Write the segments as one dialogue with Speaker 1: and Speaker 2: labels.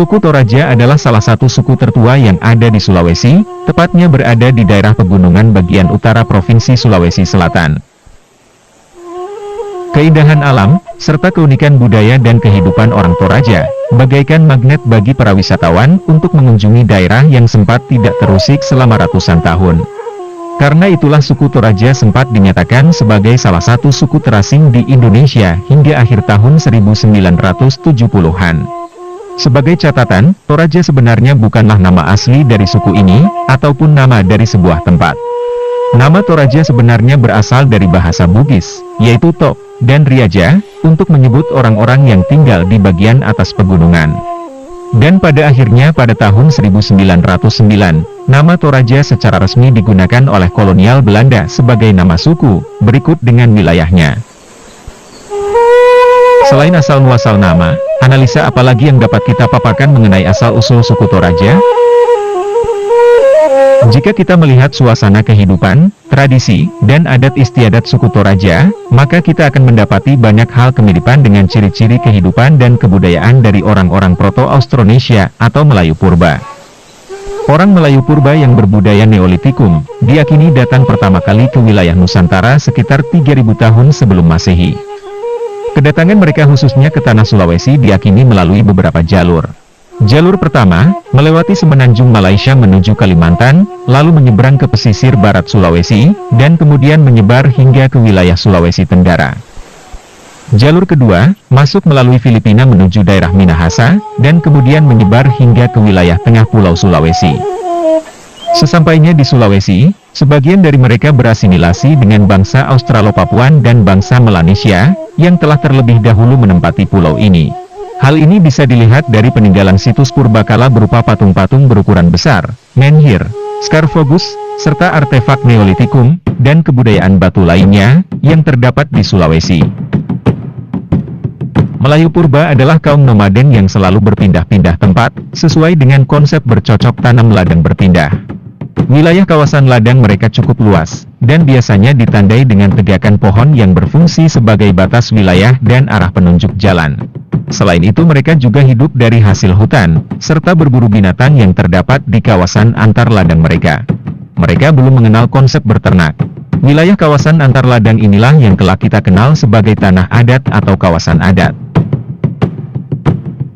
Speaker 1: Suku Toraja adalah salah satu suku tertua yang ada di Sulawesi, tepatnya berada di daerah pegunungan bagian utara Provinsi Sulawesi Selatan. Keindahan alam, serta keunikan budaya dan kehidupan orang Toraja, bagaikan magnet bagi para wisatawan untuk mengunjungi daerah yang sempat tidak terusik selama ratusan tahun. Karena itulah suku Toraja sempat dinyatakan sebagai salah satu suku terasing di Indonesia hingga akhir tahun 1970-an. Sebagai catatan, Toraja sebenarnya bukanlah nama asli dari suku ini, ataupun nama dari sebuah tempat. Nama Toraja sebenarnya berasal dari bahasa Bugis, yaitu Tok dan Riaja, untuk menyebut orang-orang yang tinggal di bagian atas pegunungan. Dan pada akhirnya pada tahun 1909, nama Toraja secara resmi digunakan oleh kolonial Belanda sebagai nama suku, berikut dengan wilayahnya. Selain asal-muasal nama, analisa apalagi yang dapat kita paparkan mengenai asal-usul suku Toraja? Jika kita melihat suasana kehidupan, tradisi, dan adat istiadat suku Toraja, maka kita akan mendapati banyak hal kemiripan dengan ciri-ciri kehidupan dan kebudayaan dari orang-orang Proto-Austronesia atau Melayu Purba. Orang Melayu Purba yang berbudaya Neolitikum, diyakini datang pertama kali ke wilayah Nusantara sekitar 3000 tahun sebelum Masehi. Kedatangan mereka khususnya ke tanah Sulawesi diyakini melalui beberapa jalur. Jalur pertama, melewati semenanjung Malaysia menuju Kalimantan, lalu menyeberang ke pesisir barat Sulawesi, dan kemudian menyebar hingga ke wilayah Sulawesi Tenggara. Jalur kedua, masuk melalui Filipina menuju daerah Minahasa, dan kemudian menyebar hingga ke wilayah tengah Pulau Sulawesi. Sesampainya di Sulawesi, sebagian dari mereka berasimilasi dengan bangsa Australo-Papuan dan bangsa Melanesia, yang telah terlebih dahulu menempati pulau ini. Hal ini bisa dilihat dari peninggalan situs purbakala berupa patung-patung berukuran besar, menhir, sarkofagus, serta artefak Neolitikum, dan kebudayaan batu lainnya, yang terdapat di Sulawesi. Melayu Purba adalah kaum nomaden yang selalu berpindah-pindah tempat, sesuai dengan konsep bercocok tanam ladang berpindah. Wilayah kawasan ladang mereka cukup luas, dan biasanya ditandai dengan tegakan pohon yang berfungsi sebagai batas wilayah dan arah penunjuk jalan. Selain itu mereka juga hidup dari hasil hutan, serta berburu binatang yang terdapat di kawasan antar ladang mereka. Mereka belum mengenal konsep berternak. Wilayah kawasan antar ladang inilah yang kelak kita kenal sebagai tanah adat atau kawasan adat.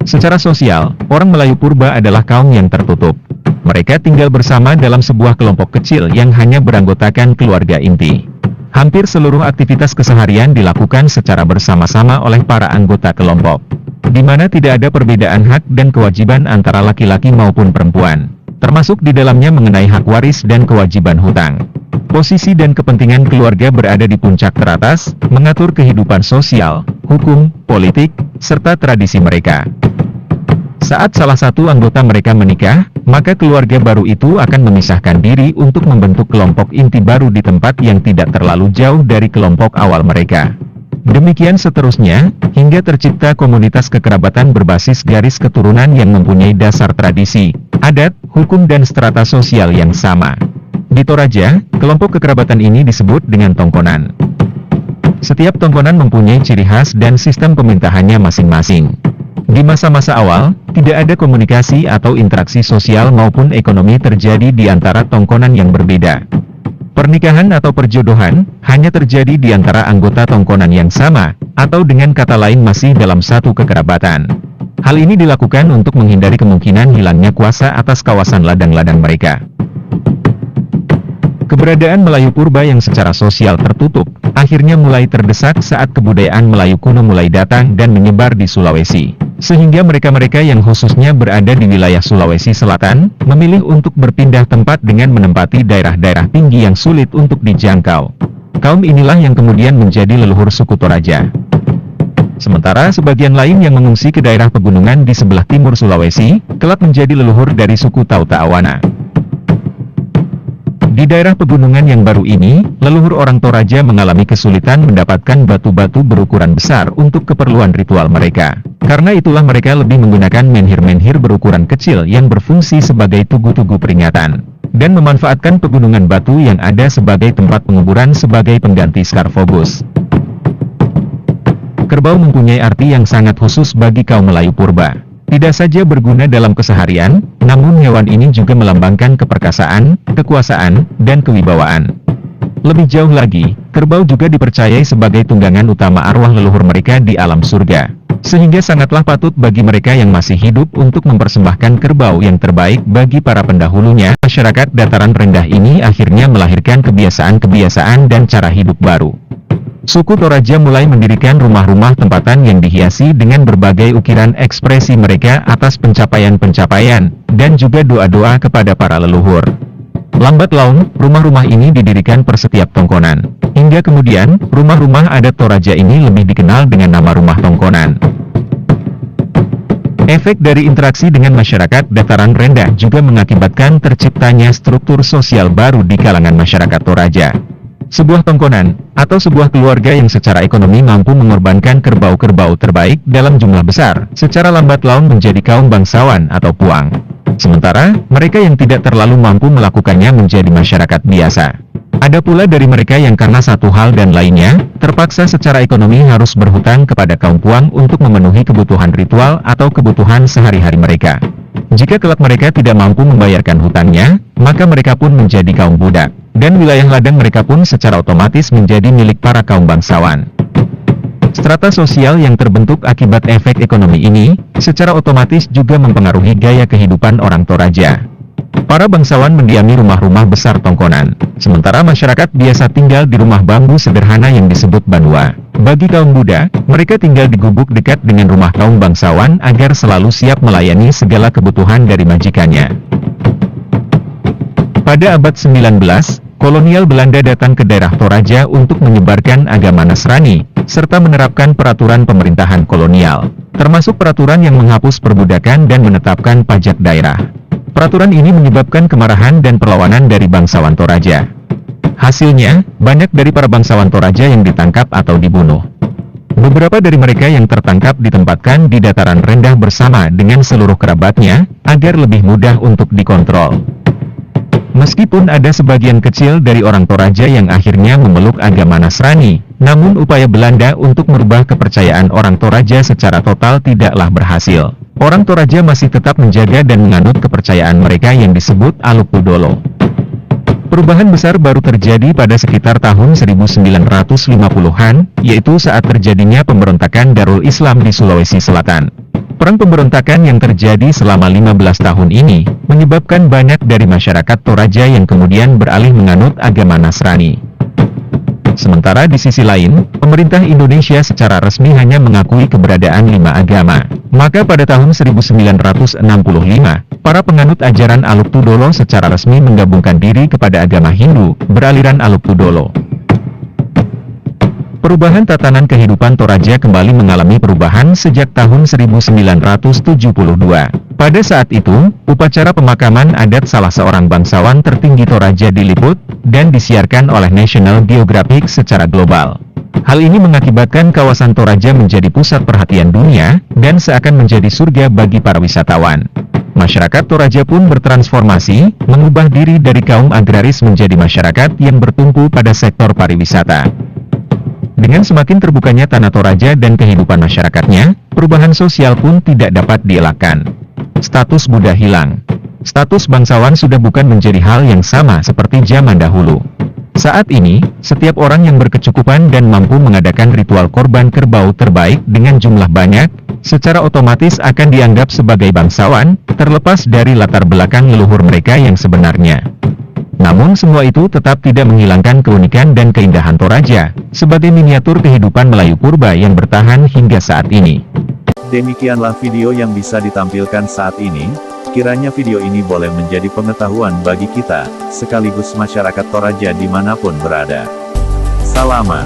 Speaker 1: Secara sosial, orang Melayu Purba adalah kaum yang tertutup. Mereka tinggal bersama dalam sebuah kelompok kecil yang hanya beranggotakan keluarga inti. Hampir seluruh aktivitas keseharian dilakukan secara bersama-sama oleh para anggota kelompok, di mana tidak ada perbedaan hak dan kewajiban antara laki-laki maupun perempuan, termasuk di dalamnya mengenai hak waris dan kewajiban hutang. Posisi dan kepentingan keluarga berada di puncak teratas, mengatur kehidupan sosial, hukum, politik, serta tradisi mereka. Saat salah satu anggota mereka menikah, maka keluarga baru itu akan memisahkan diri untuk membentuk kelompok inti baru di tempat yang tidak terlalu jauh dari kelompok awal mereka. Demikian seterusnya, hingga tercipta komunitas kekerabatan berbasis garis keturunan yang mempunyai dasar tradisi, adat, hukum dan strata sosial yang sama. Di Toraja, kelompok kekerabatan ini disebut dengan tongkonan. Setiap tongkonan mempunyai ciri khas dan sistem pemerintahannya masing-masing. Di masa-masa awal, tidak ada komunikasi atau interaksi sosial maupun ekonomi terjadi di antara tongkonan yang berbeda. Pernikahan atau perjodohan hanya terjadi di antara anggota tongkonan yang sama, atau dengan kata lain masih dalam satu kekerabatan. Hal ini dilakukan untuk menghindari kemungkinan hilangnya kuasa atas kawasan ladang-ladang mereka. Keberadaan Melayu Purba yang secara sosial tertutup, akhirnya mulai terdesak saat kebudayaan Melayu kuno mulai datang dan menyebar di Sulawesi. Sehingga mereka-mereka yang khususnya berada di wilayah Sulawesi Selatan, memilih untuk berpindah tempat dengan menempati daerah-daerah tinggi yang sulit untuk dijangkau. Kaum inilah yang kemudian menjadi leluhur suku Toraja. Sementara sebagian lain yang mengungsi ke daerah pegunungan di sebelah timur Sulawesi, kelak menjadi leluhur dari suku Tauta Awana. Di daerah pegunungan yang baru ini, leluhur orang Toraja mengalami kesulitan mendapatkan batu-batu berukuran besar untuk keperluan ritual mereka. Karena itulah mereka lebih menggunakan menhir-menhir berukuran kecil yang berfungsi sebagai tugu-tugu peringatan, dan memanfaatkan pegunungan batu yang ada sebagai tempat penguburan sebagai pengganti sarkofagus. Kerbau mempunyai arti yang sangat khusus bagi kaum Melayu Purba. Tidak saja berguna dalam keseharian, namun hewan ini juga melambangkan keperkasaan, kekuasaan, dan kewibawaan. Lebih jauh lagi, kerbau juga dipercayai sebagai tunggangan utama arwah leluhur mereka di alam surga. Sehingga sangatlah patut bagi mereka yang masih hidup untuk mempersembahkan kerbau yang terbaik bagi para pendahulunya. Masyarakat dataran rendah ini akhirnya melahirkan kebiasaan-kebiasaan dan cara hidup baru. Suku Toraja mulai mendirikan rumah-rumah tempatan yang dihiasi dengan berbagai ukiran ekspresi mereka atas pencapaian-pencapaian, dan juga doa-doa kepada para leluhur. Lambat laun, rumah-rumah ini didirikan per setiap tongkonan. Hingga kemudian, rumah-rumah adat Toraja ini lebih dikenal dengan nama rumah tongkonan. Efek dari interaksi dengan masyarakat dataran rendah juga mengakibatkan terciptanya struktur sosial baru di kalangan masyarakat Toraja. Sebuah tongkonan, atau sebuah keluarga yang secara ekonomi mampu mengorbankan kerbau-kerbau terbaik dalam jumlah besar, secara lambat laun menjadi kaum bangsawan atau puang. Sementara, mereka yang tidak terlalu mampu melakukannya menjadi masyarakat biasa. Ada pula dari mereka yang karena satu hal dan lainnya, terpaksa secara ekonomi harus berhutang kepada kaum puang untuk memenuhi kebutuhan ritual atau kebutuhan sehari-hari mereka. Jika kelak mereka tidak mampu membayarkan hutangnya, maka mereka pun menjadi kaum budak. Dan wilayah ladang mereka pun secara otomatis menjadi milik para kaum bangsawan. Strata sosial yang terbentuk akibat efek ekonomi ini, secara otomatis juga mempengaruhi gaya kehidupan orang Toraja. Para bangsawan mendiami rumah-rumah besar tongkonan, sementara masyarakat biasa tinggal di rumah bambu sederhana yang disebut banua. Bagi kaum Buddha, mereka tinggal di gubuk dekat dengan rumah kaum bangsawan agar selalu siap melayani segala kebutuhan dari majikannya. Pada abad 19, kolonial Belanda datang ke daerah Toraja untuk menyebarkan agama Nasrani, serta menerapkan peraturan pemerintahan kolonial, termasuk peraturan yang menghapus perbudakan dan menetapkan pajak daerah. Peraturan ini menyebabkan kemarahan dan perlawanan dari bangsawan Toraja. Hasilnya, banyak dari para bangsawan Toraja yang ditangkap atau dibunuh. Beberapa dari mereka yang tertangkap ditempatkan di dataran rendah bersama dengan seluruh kerabatnya, agar lebih mudah untuk dikontrol. Meskipun ada sebagian kecil dari orang Toraja yang akhirnya memeluk agama Nasrani, namun upaya Belanda untuk merubah kepercayaan orang Toraja secara total tidaklah berhasil. Orang Toraja masih tetap menjaga dan menganut kepercayaan mereka yang disebut Aluk-Tudolo. Perubahan besar baru terjadi pada sekitar tahun 1950-an, yaitu saat terjadinya pemberontakan Darul Islam di Sulawesi Selatan. Perang pemberontakan yang terjadi selama 15 tahun ini, menyebabkan banyak dari masyarakat Toraja yang kemudian beralih menganut agama Nasrani. Sementara di sisi lain, pemerintah Indonesia secara resmi hanya mengakui keberadaan 5 agama. Maka pada tahun 1965, para penganut ajaran Aluk-Tudolo secara resmi menggabungkan diri kepada agama Hindu, beraliran Aluk-Tudolo. Perubahan tatanan kehidupan Toraja kembali mengalami perubahan sejak tahun 1972. Pada saat itu, upacara pemakaman adat salah seorang bangsawan tertinggi Toraja diliput, dan disiarkan oleh National Geographic secara global. Hal ini mengakibatkan kawasan Toraja menjadi pusat perhatian dunia, dan seakan menjadi surga bagi para wisatawan. Masyarakat Toraja pun bertransformasi, mengubah diri dari kaum agraris menjadi masyarakat yang bertumpu pada sektor pariwisata. Dengan semakin terbukanya tanah Toraja dan kehidupan masyarakatnya, perubahan sosial pun tidak dapat dielakkan. Status Buddha hilang. Status bangsawan sudah bukan menjadi hal yang sama seperti zaman dahulu. Saat ini, setiap orang yang berkecukupan dan mampu mengadakan ritual korban kerbau terbaik dengan jumlah banyak, secara otomatis akan dianggap sebagai bangsawan, terlepas dari latar belakang leluhur mereka yang sebenarnya. Namun semua itu tetap tidak menghilangkan keunikan dan keindahan Toraja, sebagai miniatur kehidupan Melayu purba yang bertahan hingga saat ini.
Speaker 2: Demikianlah video yang bisa ditampilkan saat ini. Kiranya video ini boleh menjadi pengetahuan bagi kita, sekaligus masyarakat Toraja dimanapun berada. Salama.